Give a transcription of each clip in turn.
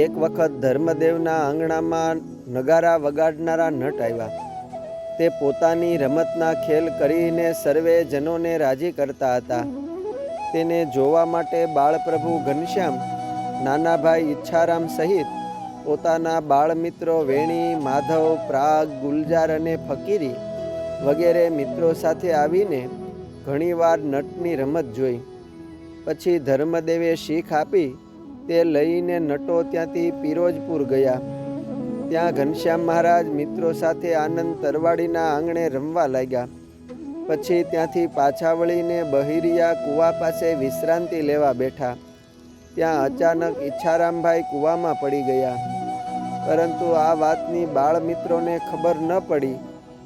એક વખત ધર્મદેવના આંગણામાં નગારા વગાડનારા નટ આવ્યા. તે પોતાની રમતના ખેલ કરીને સર્વે જનોને રાજી કરતા હતા. તેને જોવા માટે બાળપ્રભુ ઘનશ્યામ, નાના ભાઈ ઈચ્છારામ સહિત પોતાના બાળમિત્રો વેણી, માધવ, પ્રાગ, ગુલજાર અને ફકીરી વગેરે મિત્રો સાથે આવીને ઘણીવાર નટની રમત જોઈ. પછી ધર્મદેવે શીખ આપી તે લઈને નટો ત્યાંથી પિરોજપુર ગયા. ત્યાં ઘનશ્યામ મહારાજ મિત્રો સાથે આનંદ તરવાડીના આંગણે રમવા લાગ્યા. પછી ત્યાંથી પાછા વળીને બહિરિયા કૂવા પાસે વિશ્રાંતિ લેવા બેઠા. ત્યાં અચાનક ઈચ્છારામભાઈ કૂવામાં પડી ગયા. પરંતુ આ વાતની બાળમિત્રોને ખબર ન પડી.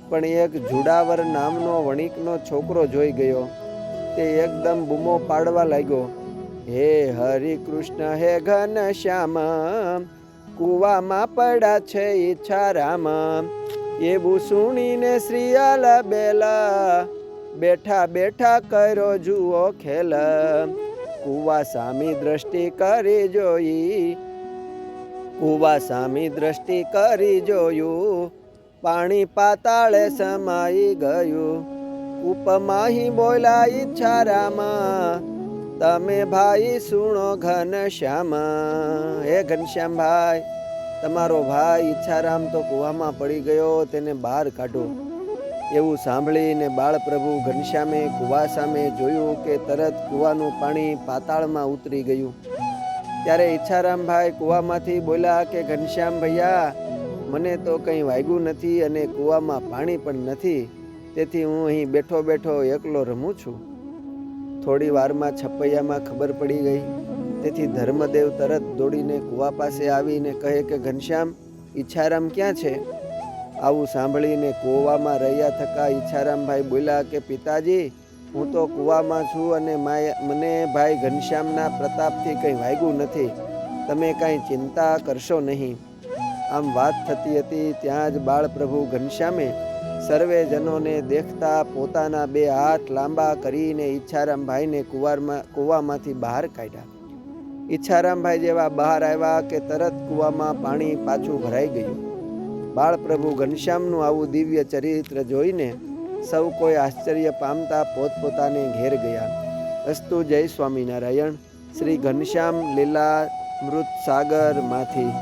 પણ એક જુડાવર નામનો વણિકનો છોકરો જોઈ ગયો. તે એકદમ બૂમો પાડવા લાગ્યો, હે હરિ કૃષ્ણ હે ઘનશ્યામ, કૂવામાં પડ્યા છે ઈચ્છારામ. એવું સુણીને શ્રીયાલ બેલા બેઠા બેઠા કર્યો જુઓ ખેલ. કૂવા સામી દ્રષ્ટિ કરી જોઈ, કૂવા સામી દ્રષ્ટિ કરી જોયું, પાણી પાતાળે સમાઈ ગયું. ઉપમાહી બોલા ઈચ્છારામ, તમે ભાઈ સુણો ઘનશ્યામ. હે ઘનશ્યામભાઈ, તમારો ભાઈ ઈચ્છારામ તો કૂવામાં પડી ગયો, તેને બહાર કાઢો. એવું સાંભળીને બાળપ્રભુ ઘનશ્યામે કૂવા સામે જોયું કે તરત કૂવાનું પાણી પાતાળમાં ઉતરી ગયું. ત્યારે ઈચ્છારામભાઈ કૂવામાંથી બોલ્યા કે ઘનશ્યામ ભૈયા, મને તો કંઈ વાગ્યું નથી અને કૂવામાં પાણી પણ નથી, તેથી હું અહીં બેઠો બેઠો એકલો રમું છું. થોડી વારમાં છપૈયામાં ખબર પડી ગઈ. તેથી ધર્મદેવ તરત દોડીને કૂવા પાસે આવીને કહે કે ઘનશ્યામ, ઈચ્છારામ ક્યાં છે? આવું સાંભળીને કૂવામાં રહ્યા થકા ઈચ્છારામભાઈ બોલ્યા કે પિતાજી, હું તો કૂવામાં છું અને મને ભાઈ ઘનશ્યામના પ્રતાપથી કંઈ વાગ્યું નથી, તમે કાંઈ ચિંતા કરશો નહીં. આમ વાત થતી હતી ત્યાં જ બાળપ્રભુ ઘનશ્યામે સર્વે જનોને દેખતા પોતાના બે હાથ લાંબા કરીને ઈચ્છારામભાઈને કૂવામાંથી બહાર કાઢ્યા. ઈચ્છારામભાઈ જેવા બહાર આવ્યા કે તરત કૂવામાં પાણી પાછું ભરાઈ ગયું. બાળપ્રભુ ઘનશ્યામનું આવું દિવ્ય ચરિત્ર જોઈને સૌ કોઈ આશ્ચર્ય પામતા પોતપોતાને ઘેર ગયા. અસ્તુ જય સ્વામિનારાયણ. શ્રી ઘનશ્યામ લીલા મૃત સાગરમાંથી.